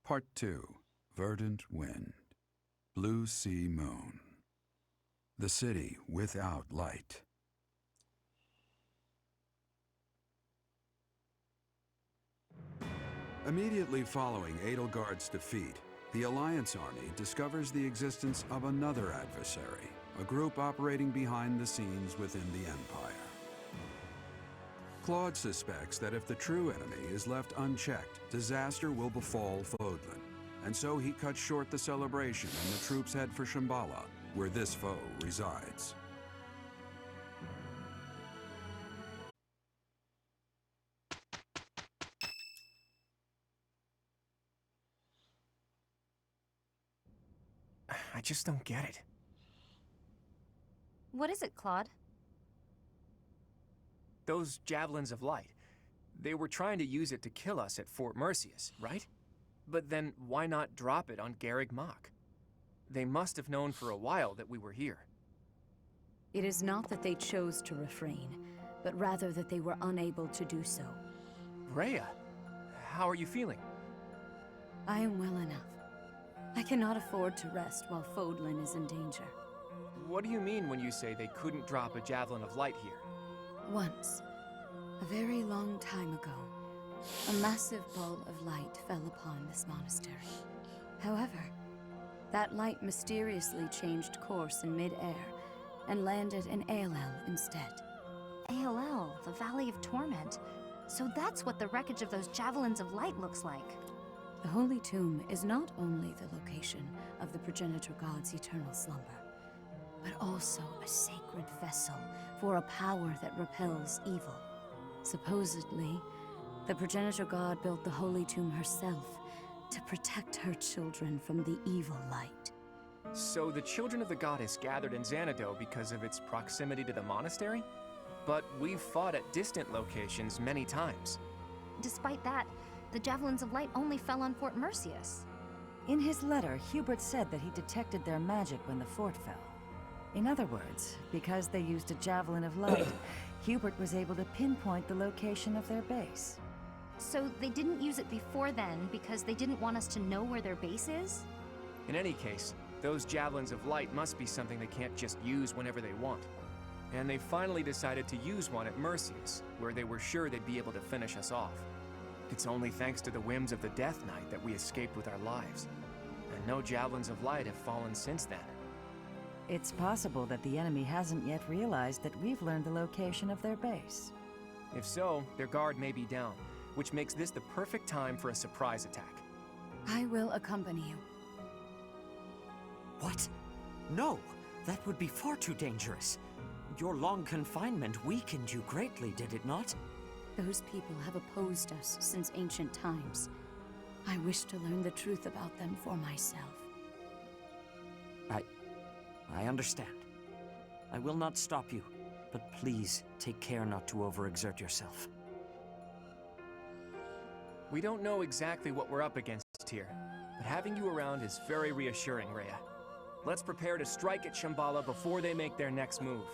Part 2. Verdant Wind. Blue Sea Moon. The City Without Light. Immediately following Edelgard's defeat, the Alliance Army discovers the existence of another adversary, a group operating behind the scenes within the Empire. Claude suspects that if the true enemy is left unchecked, disaster will befall Fodlan, and so he cuts short the celebration and the troops head for Shambhala, where this foe resides. I just don't get it. What is it, Claude? Those javelins of light. They were trying to use it to kill us at Fort Mercius, right? But then why not drop it on Garreg Mach? They must have known for a while that we were here. It is not that they chose to refrain, but rather that they were unable to do so. Rhea, how are you feeling? I am well enough. I cannot afford to rest while Fodlan is in danger. What do you mean when you say they couldn't drop a javelin of light here? Once, a very long time ago, a massive ball of light fell upon this monastery. However, that light mysteriously changed course in mid-air and landed in Aelel instead. Aelel, the Valley of Torment. So that's what the wreckage of those javelins of light looks like. The Holy Tomb is not only the location of the progenitor god's eternal slumber, but also a sacred vessel for a power that repels evil. Supposedly, the progenitor god built the Holy Tomb herself to protect her children from the evil light. So the children of the goddess gathered in Xanadu because of its proximity to the monastery? But we've fought at distant locations many times. Despite that, the javelins of light only fell on Fort Mercius. In his letter, Hubert said that he detected their magic when the fort fell. In other words, because they used a javelin of light, Hubert was able to pinpoint the location of their base. So they didn't use it before then because they didn't want us to know where their base is? In any case, those javelins of light must be something they can't just use whenever they want. And they finally decided to use one at Mercius, where they were sure they'd be able to finish us off. It's only thanks to the whims of the Death Knight that we escaped with our lives. And no javelins of light have fallen since then. It's possible that the enemy hasn't yet realized that we've learned the location of their base. If so, their guard may be down, which makes this the perfect time for a surprise attack. I will accompany you. What? No, that would be far too dangerous. Your long confinement weakened you greatly, did it not? Those people have opposed us since ancient times. I wish to learn the truth about them for myself. I understand. I will not stop you, but please take care not to overexert yourself. We don't know exactly what we're up against here, but having you around is very reassuring, Rhea. Let's prepare to strike at Shambhala before they make their next move.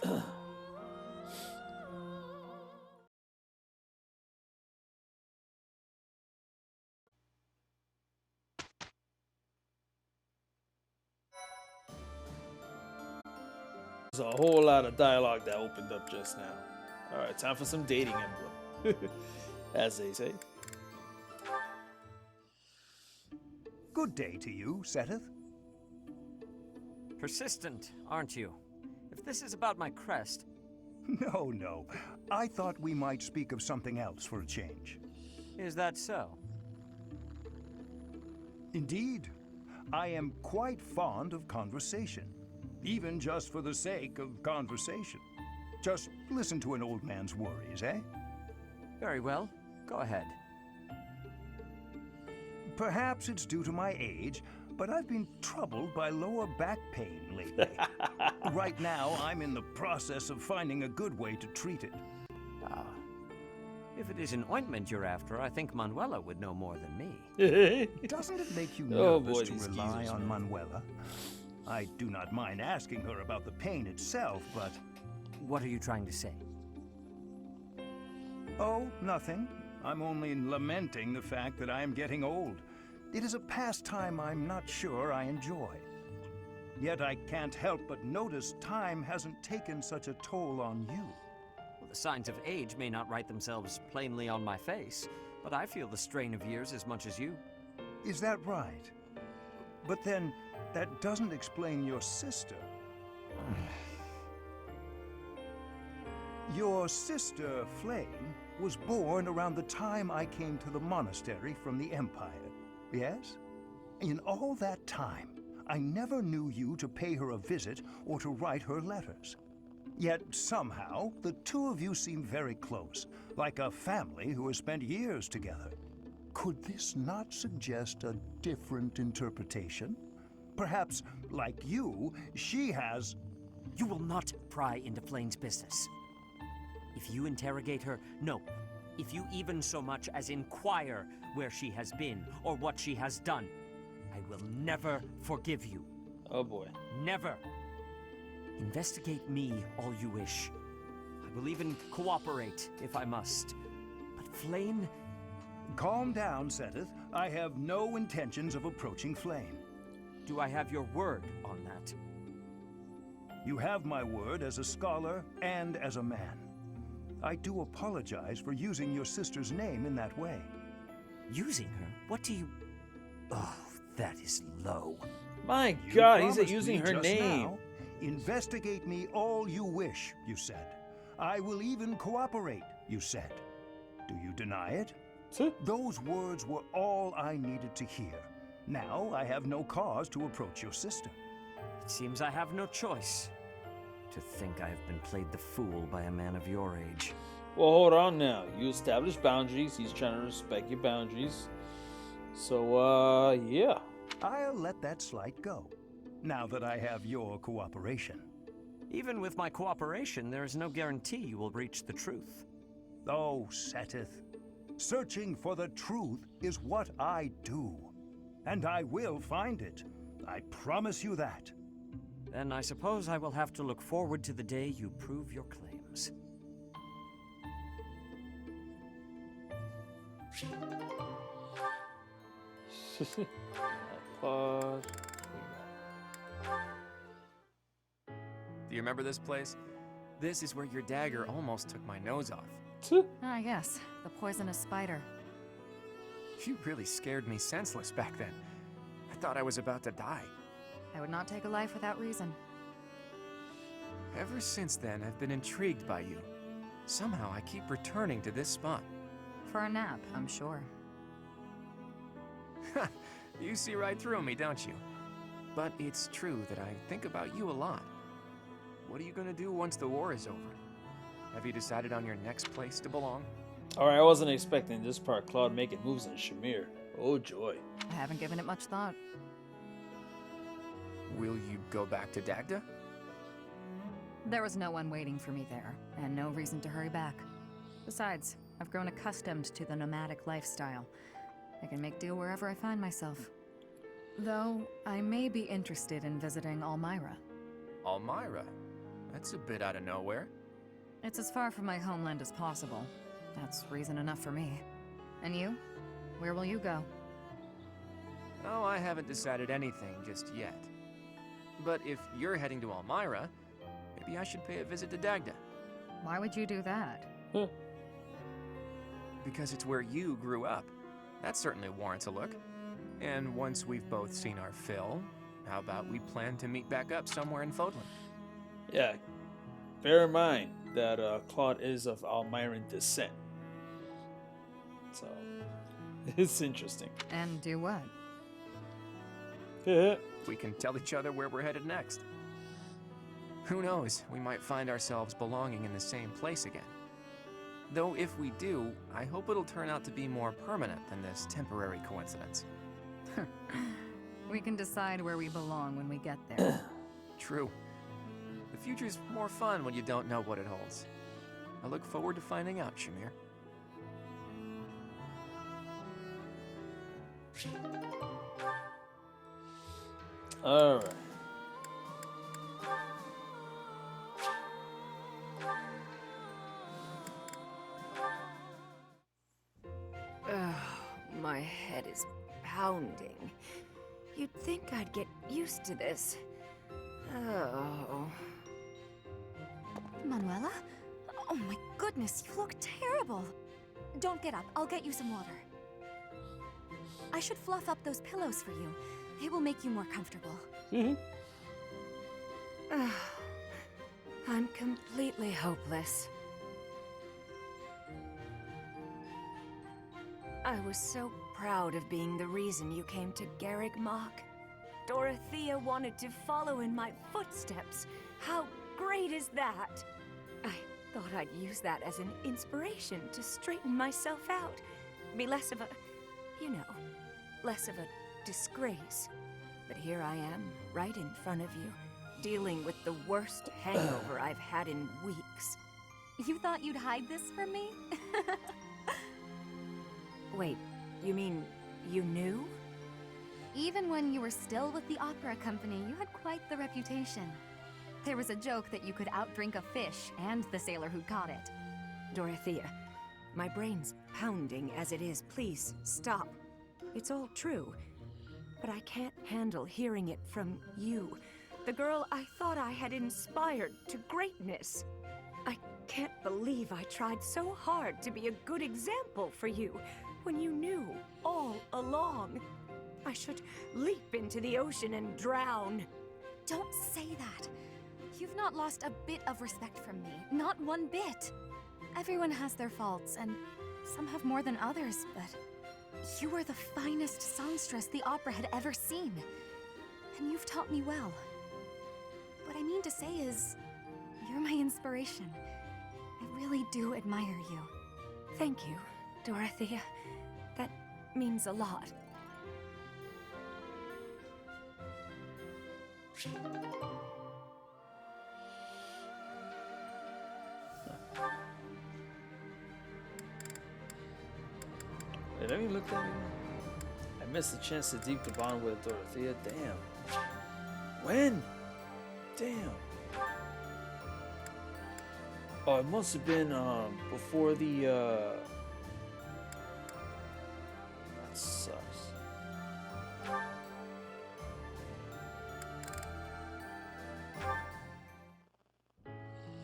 There's a whole lot of dialogue that opened up just now. Alright, time for some dating emblem. As they say. Good day to you, Seteth. Persistent, aren't you? If this is about my crest... No. I thought we might speak of something else for a change. Is that so? Indeed. I am quite fond of conversation. Even just for the sake of conversation. Just listen to an old man's worries, eh? Very well. Go ahead. Perhaps it's due to my age, but I've been troubled by lower back pain lately. Right now, I'm in the process of finding a good way to treat it. Ah. If it is an ointment you're after, I think Manuela would know more than me. Doesn't it make you Oh, nervous boy, to these rely geezers, on man. Manuela? I do not mind asking her about the pain itself, but... What are you trying to say? Oh, nothing. I'm only lamenting the fact that I am getting old. It is a pastime I'm not sure I enjoy. Yet I can't help but notice time hasn't taken such a toll on you. Well, the signs of age may not write themselves plainly on my face, but I feel the strain of years as much as you. Is that right? But then, that doesn't explain your sister. Your sister, Flame, was born around the time I came to the monastery from the Empire, yes? In all that time, I never knew you to pay her a visit or to write her letters. Yet somehow, the two of you seem very close, like a family who has spent years together. Could this not suggest a different interpretation? Perhaps, like you, she has... You will not pry into Flame's business. If you interrogate her, no. If you even so much as inquire where she has been or what she has done, I will never forgive you. Oh boy. Never. Investigate me all you wish. I will even cooperate if I must. But Flame... Calm down, Seteth. I have no intentions of approaching Flame. Do I have your word on that? You have my word as a scholar and as a man. I do apologize for using your sister's name in that way. Using her? What do you... Oh, that is low. My You God, he's promised using me her just name. now, investigate me all you wish, you said. I will even cooperate, you said. Do you deny it? Those words were all I needed to hear. Now I have no cause to approach your sister. It seems I have no choice. To think I have been played the fool by a man of your age. Well, hold on now. You established boundaries. He's trying to respect your boundaries. So, yeah. I'll let that slight go, now that I have your cooperation. Even with my cooperation, there is no guarantee you will reach the truth. Oh, Seteth, searching for the truth is what I do. And I will find it. I promise you that. Then I suppose I will have to look forward to the day you prove your claims. Claude. Do you remember this place? This is where your dagger almost took my nose off. Ah, yes, the poisonous spider. You really scared me senseless back then. I thought I was about to die. I would not take a life without reason. Ever since then, I've been intrigued by you. Somehow, I keep returning to this spot. For a nap, I'm sure. You see right through me, don't you? But it's true that I think about you a lot. What are you gonna do once the war is over? Have you decided on your next place to belong? Alright, I wasn't expecting this part. Claude making moves in Shamir. Oh, joy. I haven't given it much thought. Will you go back to Dagda? There was no one waiting for me there, and no reason to hurry back. Besides, I've grown accustomed to the nomadic lifestyle. I can make do wherever I find myself. Though, I may be interested in visiting Almyra. Almyra? That's a bit out of nowhere. It's as far from my homeland as possible. That's reason enough for me. And you? Where will you go? Oh, I haven't decided anything just yet. But if you're heading to Almyra, maybe I should pay a visit to Dagda. Why would you do that? Because it's where you grew up. That certainly warrants a look. And once we've both seen our fill, how about we plan to meet back up somewhere in Fodlan? Yeah. Bear in mind that Claude is of Almyran descent. So, it's interesting. And do what? We can tell each other where we're headed next. Who knows, we might find ourselves belonging in the same place again. Though if we do, I hope it'll turn out to be more permanent than this temporary coincidence. We can decide where we belong when we get there. True. The future's more fun when you don't know what it holds. I look forward to finding out, Shamir. Alright. my head is pounding. You'd think I'd get used to this. Oh. Manuela? Oh my goodness, you look terrible. Don't get up, I'll get you some water. I should fluff up those pillows for you. It will make you more comfortable. I'm completely hopeless. I was so proud of being the reason you came to Garreg Mach. Dorothea wanted to follow in my footsteps. How great is that? I thought I'd use that as an inspiration to straighten myself out. Be less of a, less of a disgrace. But here I am, right in front of you, dealing with the worst hangover I've had in weeks. You thought you'd hide this from me? Wait, you mean you knew? Even when you were still with the opera company, you had quite the reputation. There was a joke that you could outdrink a fish and the sailor who caught it. Dorothea, my brain's pounding as it is. Please, stop. It's all true, but I can't handle hearing it from you, the girl I thought I had inspired to greatness. I can't believe I tried so hard to be a good example for you when you knew all along. I should leap into the ocean and drown. Don't say that. You've not lost a bit of respect from me. Not one bit. Everyone has their faults, and some have more than others, but you were the finest songstress the opera had ever seen. And you've taught me well. What I mean to say is, you're my inspiration. I really do admire you. Thank you, Dorothea. That means a lot. Wait, let me look that again. I missed the chance to deep the bond with Dorothea. Damn. When? Damn. Oh, it must have been before the that sucks.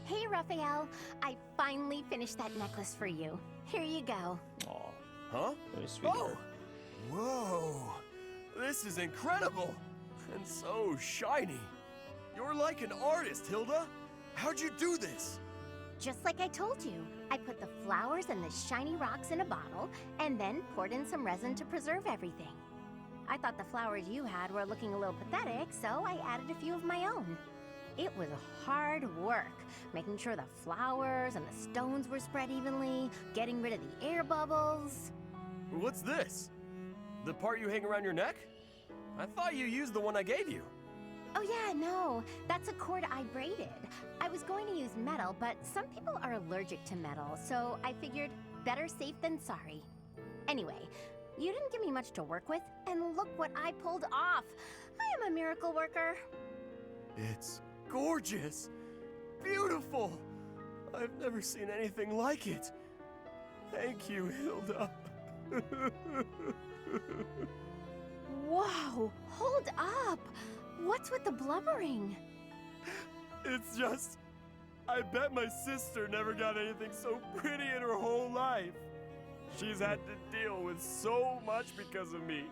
Hey, Raphael. I finally finished that necklace for you. Here you go. Aw. Huh? Very sweet. Oh! Whoa! This is incredible! And so shiny. You're like an artist, Hilda. How'd you do this? Just like I told you, I put the flowers and the shiny rocks in a bottle, and then poured in some resin to preserve everything. I thought the flowers you had were looking a little pathetic, so I added a few of my own. It was hard work, making sure the flowers and the stones were spread evenly, getting rid of the air bubbles. What's this? The part you hang around your neck? I thought you used the one I gave you. Oh yeah, no, that's a cord I braided. I was going to use metal, but some people are allergic to metal, so I figured better safe than sorry. Anyway, you didn't give me much to work with, and look what I pulled off. I am a miracle worker. It's gorgeous. Beautiful. I've never seen anything like it. Thank you, Hilda. Whoa, hold up. What's with the blubbering? It's just, I bet my sister never got anything so pretty in her whole life. She's had to deal with so much because of me.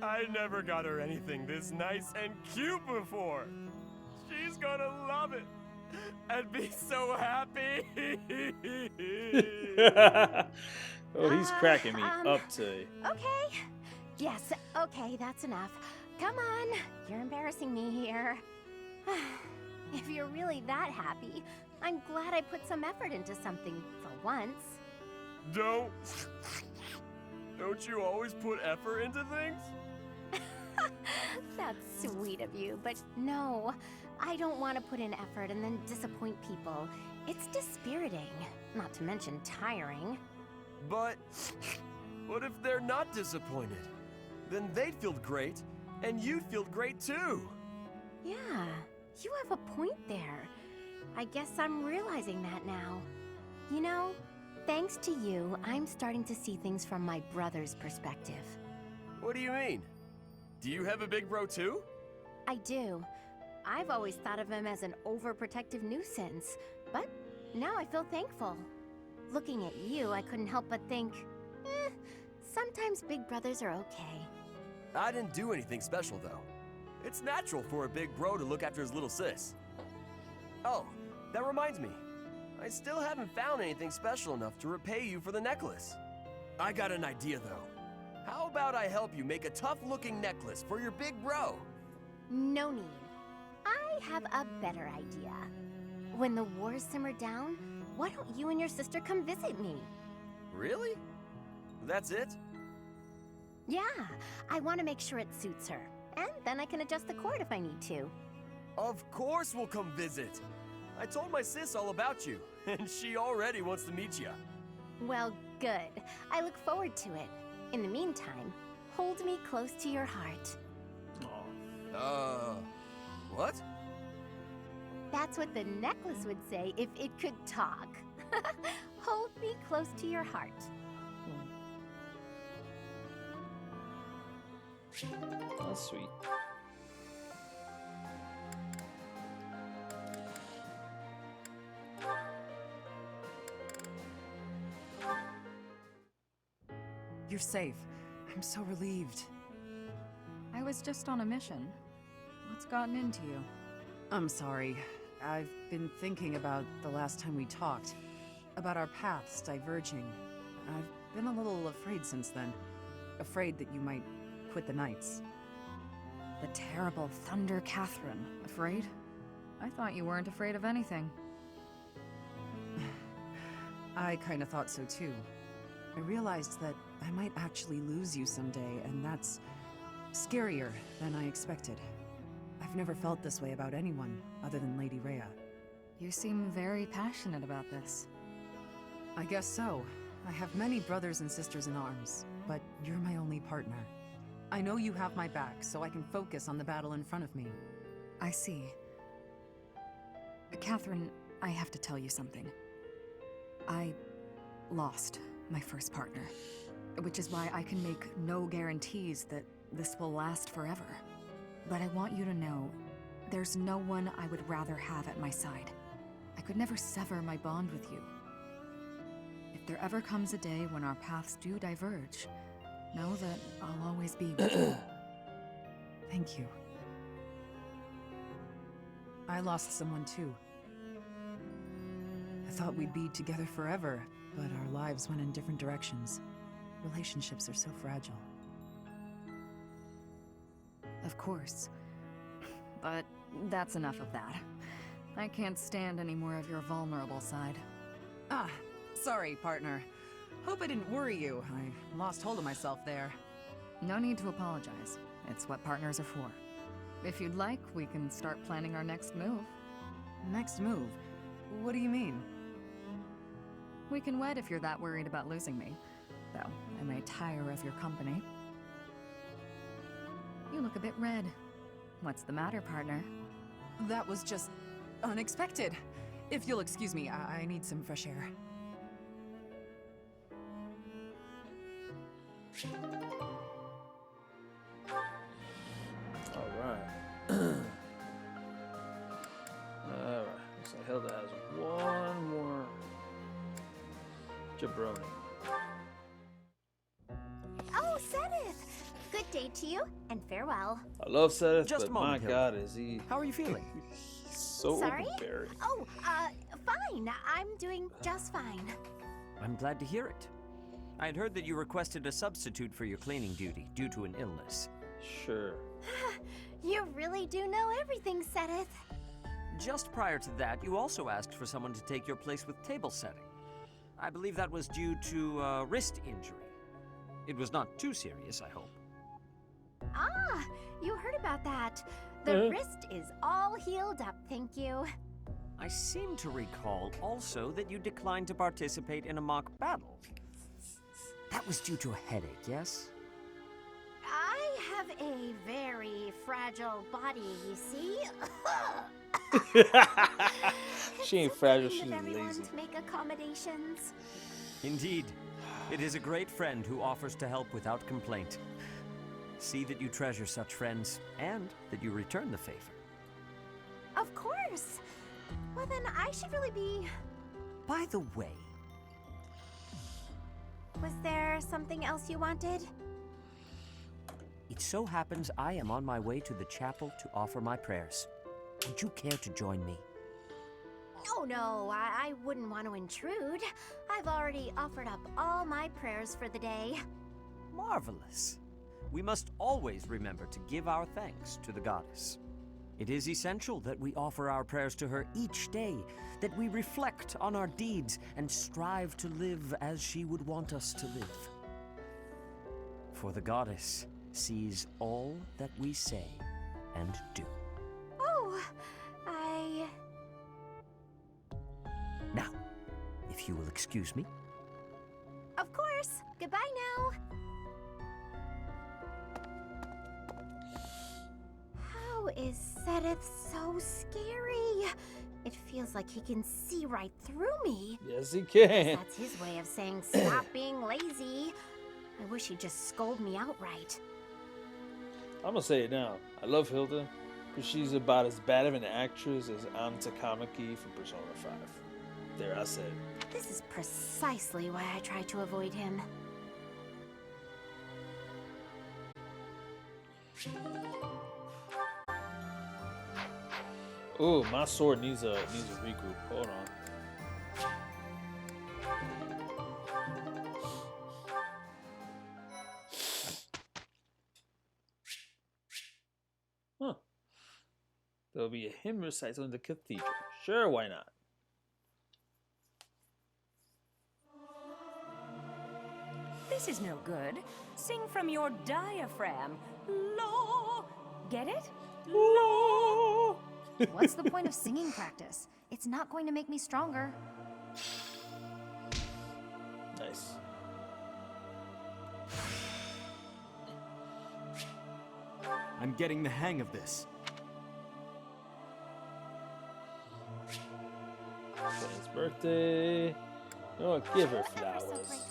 I never got her anything this nice and cute before. She's gonna love it and be so happy. Oh, he's cracking me up today. Okay. Yes, okay, that's enough. Come on, you're embarrassing me here. If you're really that happy, I'm glad I put some effort into something for once. Don't you always put effort into things? That's sweet of you, but no. I don't want to put in effort and then disappoint people. It's dispiriting, not to mention tiring. But what if they're not disappointed? Then they'd feel great, and you'd feel great too. Yeah, you have a point there. I guess I'm realizing that now. You know, Thanks to you, I'm starting to see things from my brother's perspective. What do you mean? Do you have a big bro too? I do. I've always thought of him as an overprotective nuisance, but now I feel thankful. Looking at you, I couldn't help but think, sometimes big brothers are okay. I didn't do anything special though. It's natural for a big bro to look after his little sis. Oh, that reminds me. I still haven't found anything special enough to repay you for the necklace. I got an idea though. How about I help you make a tough-looking necklace for your big bro? No need. I have a better idea. When the wars simmer down, why don't you and your sister come visit me? Really? That's it? Yeah, I want to make sure it suits her. And then I can adjust the cord if I need to. Of course we'll come visit. I told my sis all about you, and she already wants to meet you. Well, good. I look forward to it. In the meantime, hold me close to your heart. What? That's what the necklace would say if it could talk. Hold me close to your heart. That's sweet. You're safe. I'm so relieved. I was just on a mission. What's gotten into you? I'm sorry. I've been thinking about the last time we talked. About our paths diverging. I've been a little afraid since then. Afraid that you might quit the Knights. The terrible Thunder Catherine. Afraid? I thought you weren't afraid of anything. I kinda thought so too. I realized that I might actually lose you someday, and that's scarier than I expected. I've never felt this way about anyone other than Lady Rhea. You seem very passionate about this. I guess so. I have many brothers and sisters in arms, but you're my only partner. I know you have my back, so I can focus on the battle in front of me. I see. Catherine, I have to tell you something. I lost my first partner, which is why I can make no guarantees that this will last forever. But I want you to know, there's no one I would rather have at my side. I could never sever my bond with you. If there ever comes a day when our paths do diverge, know that I'll always be with you. Thank you. I lost someone too. I thought we'd be together forever, but our lives went in different directions. Relationships are so fragile. Of course. But that's enough of that. I can't stand any more of your vulnerable side. Ah, sorry, partner. Hope I didn't worry you. I lost hold of myself there. No need to apologize. It's what partners are for. If you'd like, we can start planning our next move. Next move? What do you mean? We can wed if you're that worried about losing me. Though, I may tire of your company. You look a bit red. What's the matter, partner? That was just unexpected. If you'll excuse me, I need some fresh air. Alright. Alright. Looks like Hilda has one more jabroni. Oh, Seteth! Good day to you, and farewell. I love Seteth, Just but a moment, my Hilda. god, is he... How are you feeling? He's so Sorry? overbearing. Oh, fine. I'm doing just fine. I'm glad to hear it. I had heard that you requested a substitute for your cleaning duty due to an illness. Sure. You really do know everything, Seteth. Just prior to that, you also asked for someone to take your place with table setting. I believe that was due to a wrist injury. It was not too serious, I hope. Ah, you heard about that. The wrist is all healed up, thank you. I seem to recall also that you declined to participate in a mock battle. That was due to a headache, yes? I have a very fragile body, you see. She ain't fragile, It's she's of everyone lazy. to make accommodations. Indeed. It is a great friend who offers to help without complaint. See that you treasure such friends, and that you return the favor. Of course. Well, then I should really be... By the way, Was there something else you wanted? it so happens I am on my way to the chapel to offer my prayers. Would you care to join me? Oh, no, I wouldn't want to intrude. I've already offered up all my prayers for the day. Marvelous. We must always remember to give our thanks to the goddess. It is essential that we offer our prayers to her each day, that we reflect on our deeds and strive to live as she would want us to live. For the goddess sees all that we say and do. Oh, Now, if you will excuse me. Of course. Goodbye now. How is Seteth so scary? It feels like he can see right through me. Yes, he can. That's his way of saying stop being lazy. I wish he'd just scold me outright. I'm gonna say it now. I love Hilda, but she's about as bad of an actress as Anta Kamaki from Persona 5. There, I said it. This is precisely why I try to avoid him. Oh, my sword needs a regroup. Hold on. Huh. There'll be a hymn recital in the cathedral. Sure, why not? This is no good. Sing from your diaphragm. Lo. Get it? Lo. What's the point of singing practice? It's not going to make me stronger. Nice. I'm getting the hang of this. It's birthday. Oh, give her flowers.